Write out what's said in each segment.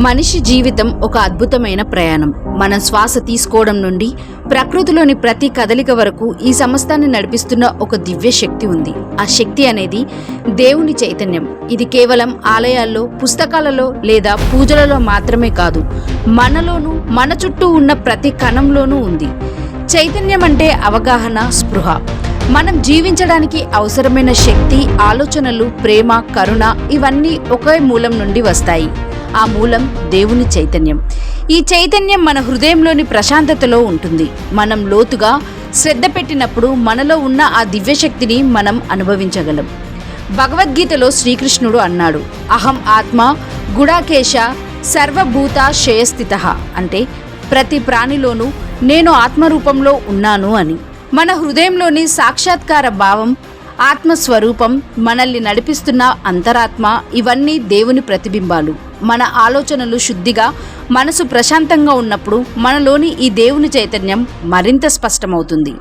మనిషి జీవితం ఒక అద్భుతమైన ప్రయాణం. మనం శ్వాస తీసుకోవడం నుండి ప్రకృతిలోని ప్రతి కదలిక వరకు ఈ సమస్తాన్ని నడిపిస్తున్న ఒక దివ్య శక్తి ఉంది. ఆ శక్తి అనేది దేవుని చైతన్యం. ఇది కేవలం ఆలయాల్లో, పుస్తకాలలో లేదా పూజలలో మాత్రమే కాదు, మనలోనూ మన చుట్టూ ఉన్న ప్రతి కణంలోనూ ఉంది. చైతన్యం అంటే అవగాహన, స్పృహ. మనం జీవించడానికి అవసరమైన శక్తి, ఆలోచనలు, ప్రేమ, కరుణ ఇవన్నీ ఒకే మూలం నుండి వస్తాయి. ఆ మూలం దేవుని చైతన్యం. ఈ చైతన్యం మన హృదయంలోని ప్రశాంతతలో ఉంటుంది. మనం లోతుగా శ్రద్ధ పెట్టినప్పుడు మనలో ఉన్న ఆ దివ్యశక్తిని మనం అనుభవించగలం. భగవద్గీతలో శ్రీకృష్ణుడు అన్నాడు, అహం ఆత్మ గుడాకేశ సర్వభూత శ్రేయస్థితః, అంటే ప్రతి ప్రాణిలోనూ నేను ఆత్మరూపంలో ఉన్నాను అని. మన హృదయంలోని సాక్షాత్కార భావం, ఆత్మస్వరూపం, మనల్ని నడిపిస్తున్న అంతరాత్మ ఇవన్నీ దేవుని ప్రతిబింబాలు. మన ఆలోచనలు శుద్ధిగా, మనసు ప్రశాంతంగా ఉన్నప్పుడు మనలోని ఈ దేవుని చైతన్యం మరింత స్పష్టమవుతుంది.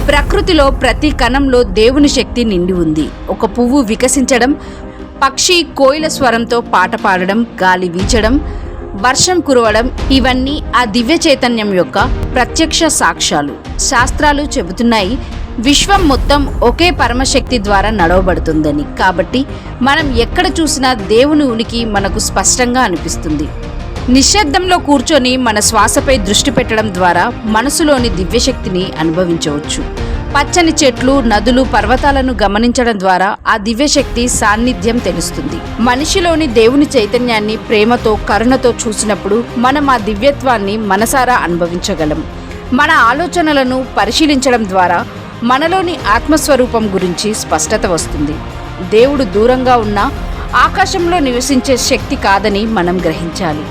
ప్రకృతిలో ప్రతి కణంలో దేవుని శక్తి నిండి ఉంది. ఒక పువ్వు వికసించడం, పక్షి కోయిల స్వరంతో పాట పాడడం, గాలి వీచడం, వర్షం కురవడం ఇవన్నీ ఆ దివ్య చైతన్యం యొక్క ప్రత్యక్ష సాక్ష్యాలు. శాస్త్రాలు చెబుతున్నాయి, విశ్వం మొత్తం ఒకే పరమశక్తి ద్వారా నడవబడుతుందని. కాబట్టి మనం ఎక్కడ చూసినా దేవుని ఉనికి మనకు స్పష్టంగా అనిపిస్తుంది. నిశ్శబ్దంలో కూర్చొని మన శ్వాసపై దృష్టి పెట్టడం ద్వారా మనసులోని దివ్యశక్తిని అనుభవించవచ్చు. పచ్చని చెట్లు, నదులు, పర్వతాలను గమనించడం ద్వారా ఆ దివ్యశక్తి సాన్నిధ్యం తెలుస్తుంది. మనిషిలోని దేవుని చైతన్యాన్ని ప్రేమతో, కరుణతో చూసినప్పుడు మనం ఆ దివ్యత్వాన్ని మనసారా అనుభవించగలం. మన ఆలోచనలను పరిశీలించడం ద్వారా మనలోని ఆత్మస్వరూపం గురించి స్పష్టత వస్తుంది. దేవుడు దూరంగా ఉన్న ఆకాశంలో నివసించే శక్తి కాదని మనం గ్రహించాలి.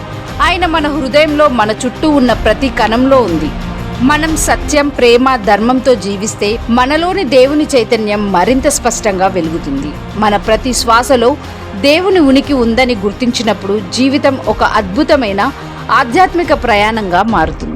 ఆయన మన హృదయంలో, మన చుట్టూ ఉన్న ప్రతి కణంలో ఉంది. మనం సత్యం, ప్రేమ, ధర్మంతో జీవిస్తే మనలోని దేవుని చైతన్యం మరింత స్పష్టంగా వెలుగుతుంది. మన ప్రతి శ్వాసలో దేవుని ఉనికి ఉందని గుర్తించినప్పుడు జీవితం ఒక అద్భుతమైన ఆధ్యాత్మిక ప్రయాణంగా మారుతుంది.